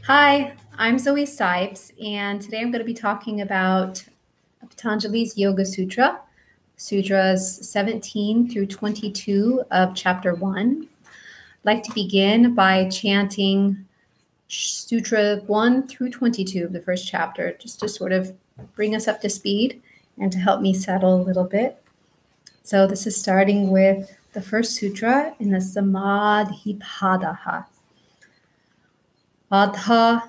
Hi, I'm Zoe Sipes, and today I'm going to be talking about Patanjali's Yoga Sutra, Sutras 17 through 22 of Chapter 1. I'd like to begin by chanting Sutra 1 through 22 of the first chapter, just to sort of bring us up to speed and to help me settle a little bit. So this is starting with the first sutra in the Samadhi-padaha. Adha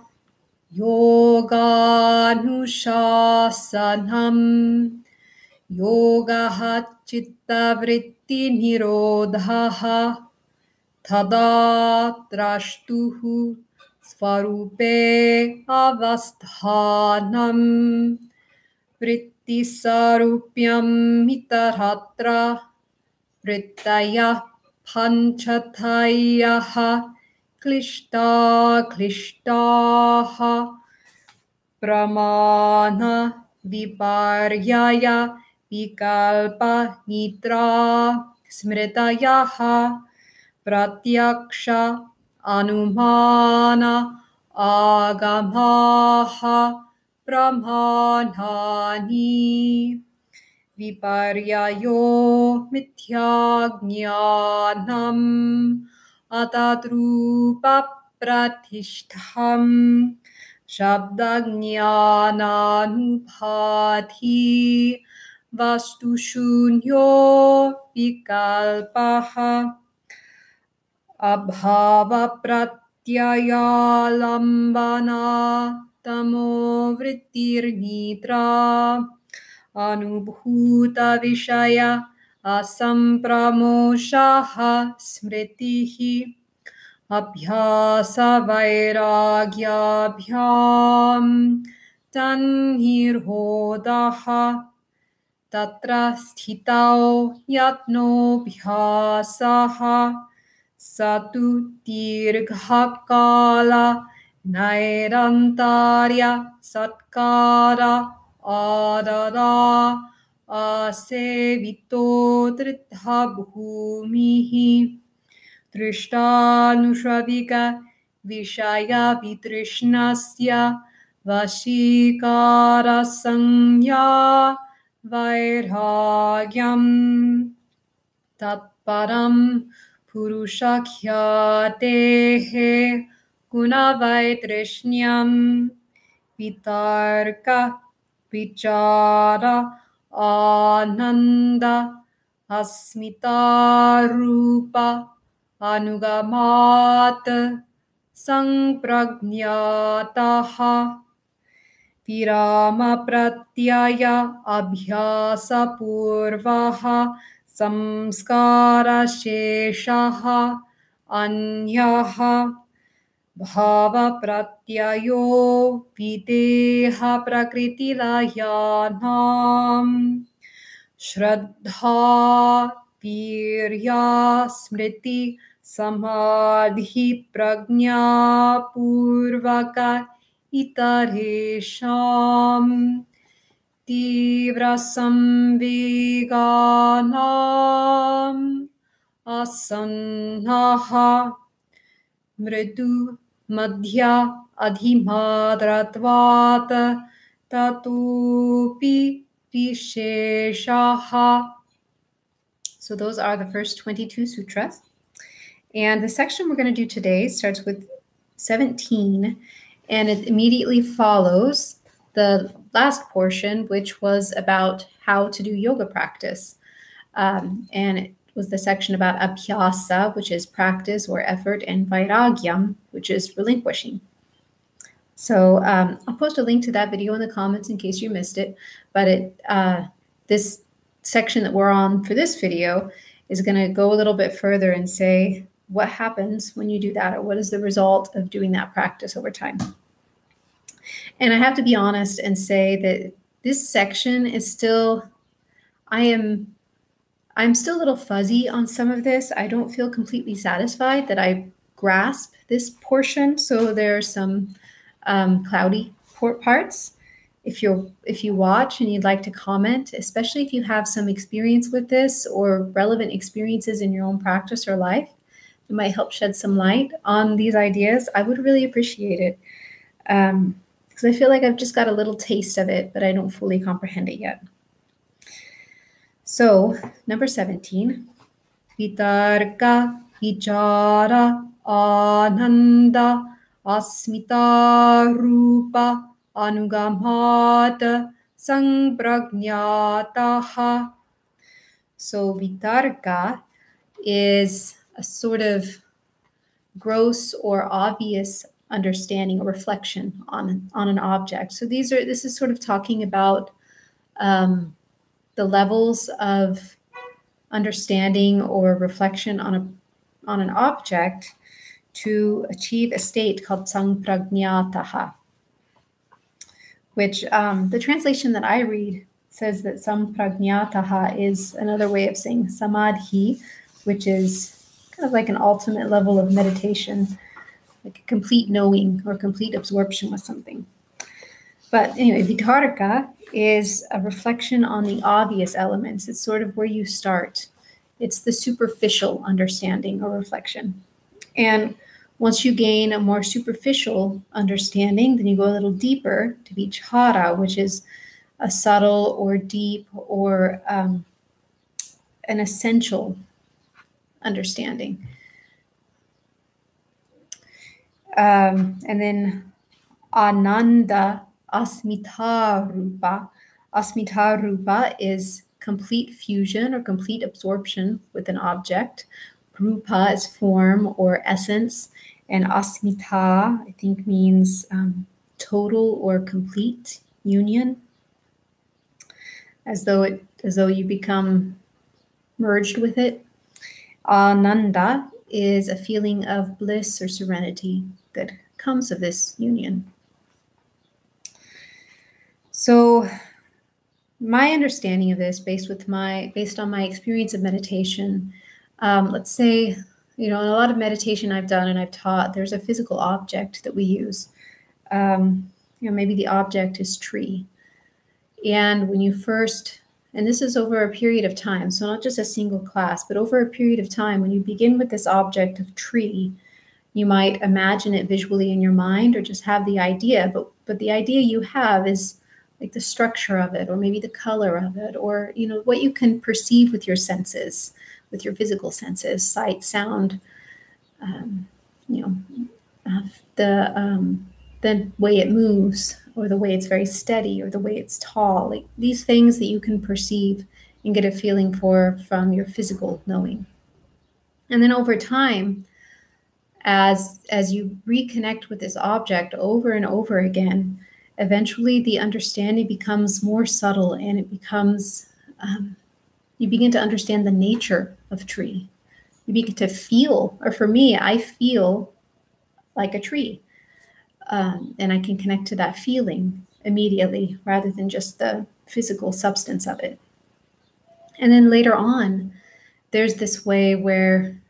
Yoganushasanam Yogaha Chittavritti Nirodhaha Tada Drashtuhu Svarupe Avasthanam Vritti Sarupyam Mitaratra Vrittaya Panchatayaha Klishtaha Pramana Viparyaya Vikalpa Nitra Smritayaha Pratyaksha Anumana Agamaha Brahmanani Viparyayo Mithyajnanam Atadrupa Pratishtham Shabdajnananubhati Vastushunyo Vikalpaha Abhava Pratyayalambana Tamo Vrittirnitra Anubhuta Vishaya Asampramoshaha Smritihi abhyasa vairagyabhyam tanirhodaha tatra sthitao yatno bhyasaha satu dirghakala nairantarya satkara adara asevito tritha bhumihi Drishtanushavika Vishaya Vitrishnasya Vashikara Sanya Vairagyam Tatparam Purushakyatehe Gunavaitrishyam Vitarka Vichara Ananda Asmita-rupa Anugamat Sampragnataha Virama Pratyaya Abhyasa Purvaha Samskara Sheshaha Anyaha Bhava Pratyayo Videha Prakritilayanam Shraddha Virya Smriti Samadhi Prajna Purvaka Itaresham Tivra Samveganam Asannaha Mridu Madhya Adhimadratvat Tatupi Visheshaha. So those are the first 22 sutras. And the section we're going to do today starts with 17, and it immediately follows the last portion, which was about how to do yoga practice. And it was the section about abhyasa, which is practice or effort, and vairagyam, which is relinquishing. So I'll post a link to that video in the comments in case you missed it. But this section that we're on for this video is going to go a little bit further and say what happens when you do that, or what is the result of doing that practice over time. And I have to be honest and say that this section is still, I'm still a little fuzzy on some of this. I don't feel completely satisfied that I grasp this portion. So there are some cloudy parts. If you watch and you'd like to comment, especially if you have some experience with this or relevant experiences in your own practice or life, it might help shed some light on these ideas. I would really appreciate it. Because I feel like I've just got a little taste of it, but I don't fully comprehend it yet. So, number 17, vitarka, vichara, ananda, asmita, rupa, anugamata, samprajñataha. So, vitarka is a sort of gross or obvious understanding or reflection on an object. So this is sort of talking about the levels of understanding or reflection on an object to achieve a state called samprajñataha, which the translation that I read says that samprajñataha is another way of saying samadhi, which is kind of like an ultimate level of meditation, like a complete knowing or complete absorption with something. But anyway, vitarka is a reflection on the obvious elements. It's sort of where you start. It's the superficial understanding or reflection. And once you gain a more superficial understanding, then you go a little deeper to vichara, which is a subtle or deep or an essential understanding. And then ananda, asmita rupa. Asmita rupa is complete fusion or complete absorption with an object. Rupa is form or essence. And asmita, I think, means total or complete union, as though you become merged with it. Ananda is a feeling of bliss or serenity that comes of this union. So my understanding of this, based on my experience of meditation, let's say, in a lot of meditation I've done and I've taught, there's a physical object that we use. Maybe the object is tree. And when you first, and this is over a period of time, so not just a single class, but over a period of time, when you begin with this object of tree, you might imagine it visually in your mind or just have the idea, but the idea you have is like the structure of it, or maybe the color of it, or what you can perceive with your senses, with your physical senses, sight, sound, the way it moves, or the way it's very steady, or the way it's tall, like these things that you can perceive and get a feeling for from your physical knowing. And then over time, as you reconnect with this object over and over again, eventually the understanding becomes more subtle, and it becomes, you begin to understand the nature of tree. You begin to feel, or for me, I feel like a tree. And I can connect to that feeling immediately rather than just the physical substance of it. And then later on, there's this way where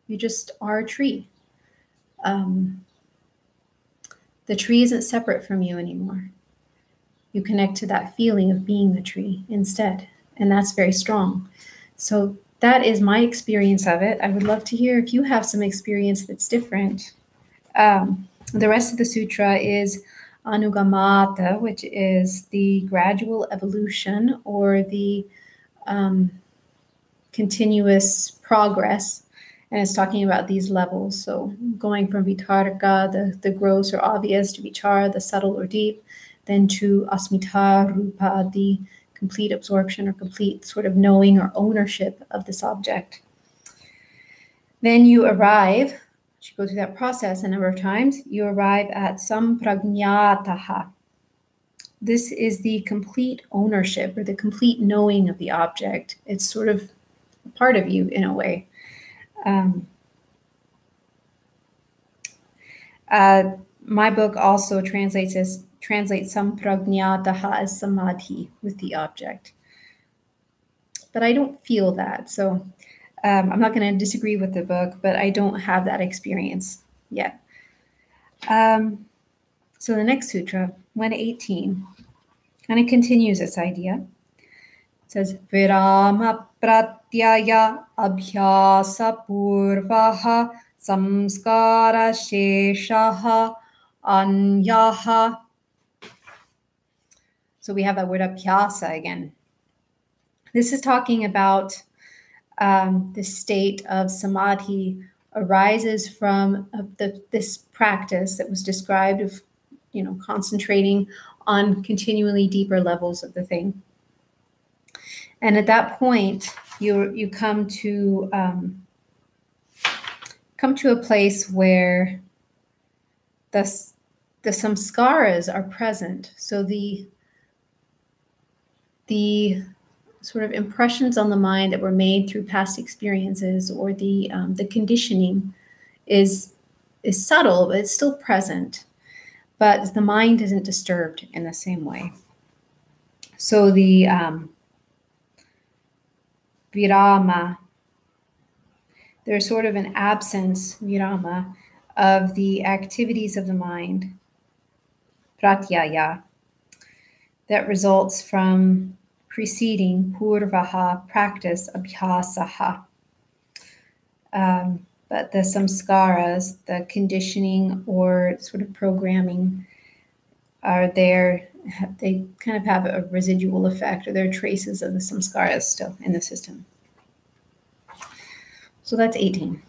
you just are a tree. The tree isn't separate from you anymore. You connect to that feeling of being the tree instead. And that's very strong. So that is my experience of it. I would love to hear if you have some experience that's different. The rest of the sutra is anugamata, which is the gradual evolution or the continuous progress. And it's talking about these levels. So going from vitarka, the gross or obvious, to vichara, the subtle or deep, then to asmita rupa, the complete absorption or complete sort of knowing or ownership of this object. Then you arrive, you go through that process a number of times, you arrive at samprajñataha. This is the complete ownership or the complete knowing of the object. It's sort of a part of you in a way. My book also translates samprajñataha as samadhi, with the object. But I don't feel that. So I'm not going to disagree with the book, but I don't have that experience yet. So the next sutra, 118, kind of continues this idea. It says, Virama pratyaya abhyasa purvaha samskara sheshaha anyaha. So we have that word abhyasa again. This is talking about the state of samadhi arises from this practice that was described of, concentrating on continually deeper levels of the thing. And at that point, you come to a place where the samskaras are present. So the sort of impressions on the mind that were made through past experiences, or the conditioning is subtle, but it's still present. But the mind isn't disturbed in the same way. So the virama, there's sort of an absence, virama, of the activities of the mind, pratyaya, that results from preceding purvaha, practice, abhyasaha. But the samskaras, the conditioning or sort of programming, are there. They kind of have a residual effect, or there are traces of the samskaras still in the system. So that's 18.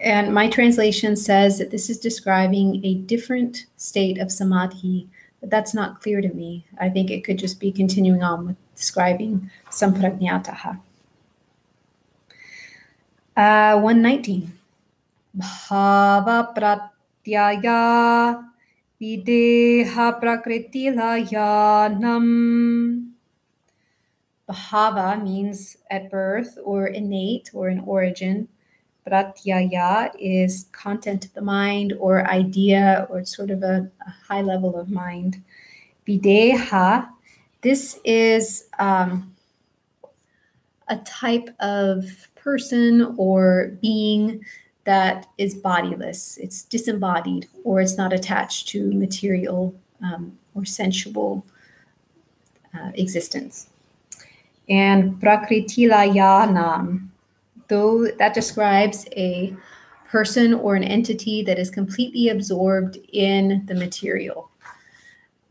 And my translation says that this is describing a different state of samadhi, but that's not clear to me. I think it could just be continuing on with describing samprajñātaha. 119. Bhava pratyaya videha prakritilayanam. Bhava means at birth, or innate, or in origin. Pratyaya is content of the mind, or idea, or sort of a high level of mind. Videha, this is a type of person or being that is bodiless. It's disembodied, or it's not attached to material or sensual existence. And prakritilayanam, though that describes a person or an entity that is completely absorbed in the material,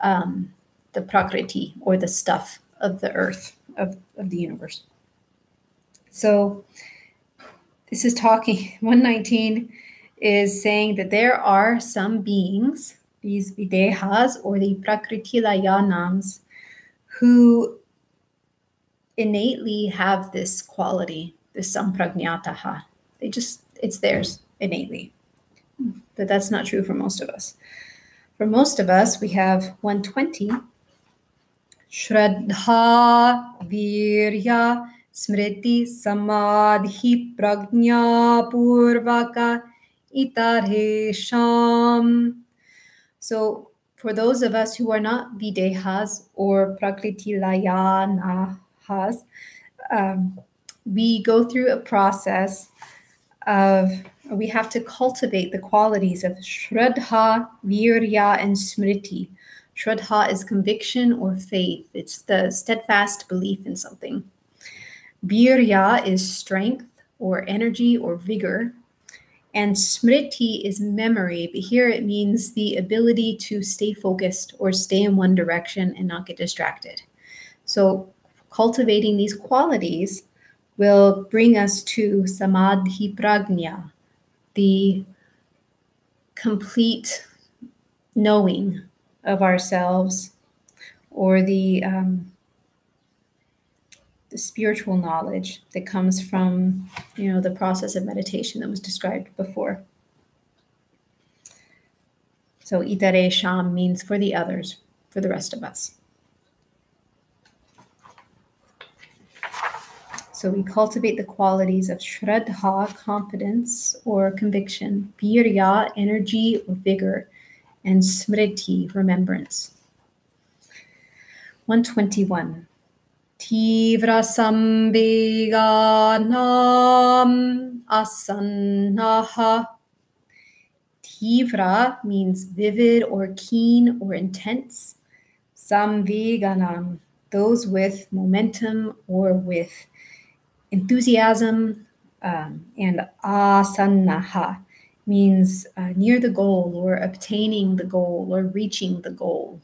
the prakriti, or the stuff of the earth, of the universe. So this is talking, 119 is saying that there are some beings, these videhas, or the prakritilayanams, who innately have this quality, this samprajñātaha. It's theirs innately. But that's not true for most of us. For most of us, we have 120, Shraddha, Virya, Smriti, Samadhi, Prajñā, Purvaka, Itaresham. So for those of us who are not videhas or prakritilayanahas, we go through a process of, we have to cultivate the qualities of Shraddha, Virya, and Smriti. Shraddha is conviction or faith. It's the steadfast belief in something. Virya is strength or energy or vigor. And Smriti is memory, but here it means the ability to stay focused or stay in one direction and not get distracted. So cultivating these qualities will bring us to Samadhi Prajñā, the complete knowing of ourselves, or the spiritual knowledge that comes from, the process of meditation that was described before. So Itaresham means for the others, for the rest of us. So we cultivate the qualities of Shraddha, confidence or conviction, Virya, energy or vigor, and Smriti, remembrance. 121. Tivra samveganam asannaha. Tivra means vivid or keen or intense. Samveganam, those with momentum or with enthusiasm, and asannaha means near the goal or obtaining the goal or reaching the goal.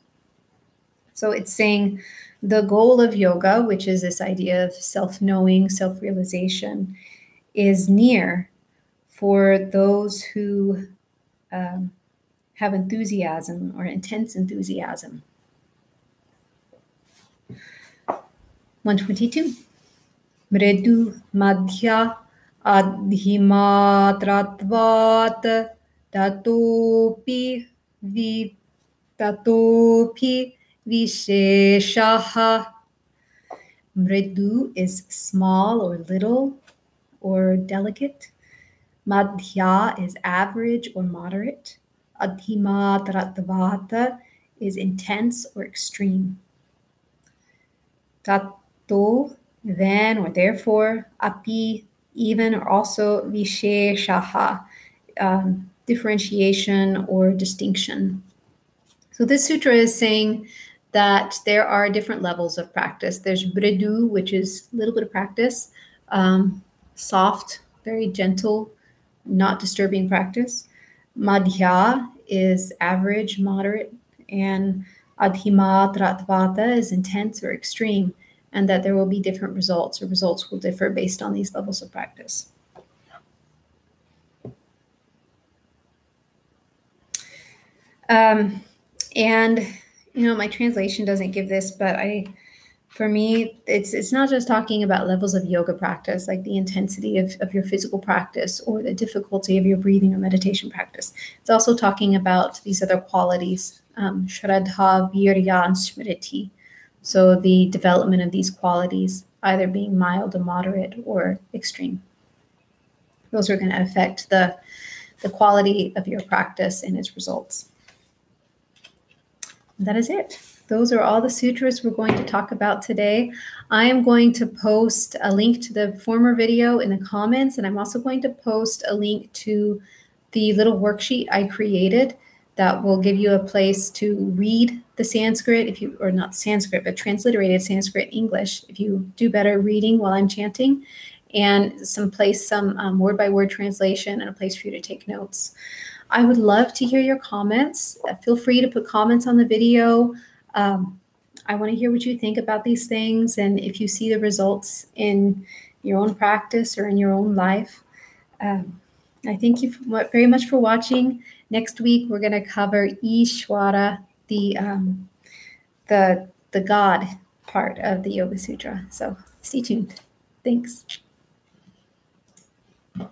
So it's saying the goal of yoga, which is this idea of self-knowing, self-realization, is near for those who have enthusiasm or intense enthusiasm. 122. Mridu madhya adhimatratvat tatopi visheshaha. Mridu is small or little or delicate. Madhya is average or moderate. Adhimatratvat is intense or extreme. Tato, then or therefore. Api, even or also. Visheshaha, differentiation or distinction. So this sutra is saying that there are different levels of practice. There's mridu, which is a little bit of practice, soft, very gentle, not disturbing practice. Madhya is average, moderate, and adhimatratvata is intense or extreme, and that there will be different results, or results will differ based on these levels of practice. And my translation doesn't give this, but for me, it's not just talking about levels of yoga practice, like the intensity of your physical practice or the difficulty of your breathing or meditation practice. It's also talking about these other qualities, shraddha, virya, and smriti. So the development of these qualities, either being mild or moderate or extreme. Those are going to affect the quality of your practice and its results. That is it. Those are all the sutras we're going to talk about today. I am going to post a link to the former video in the comments, and I'm also going to post a link to the little worksheet I created that will give you a place to read the Sanskrit, or not Sanskrit, but transliterated Sanskrit English, if you do better reading while I'm chanting, and some word-by-word translation and a place for you to take notes. I would love to hear your comments. Feel free to put comments on the video. I want to hear what you think about these things, and if you see the results in your own practice or in your own life. I thank you very much for watching. Next week, we're going to cover Ishvara, the God part of the Yoga Sutra. So stay tuned. Thanks.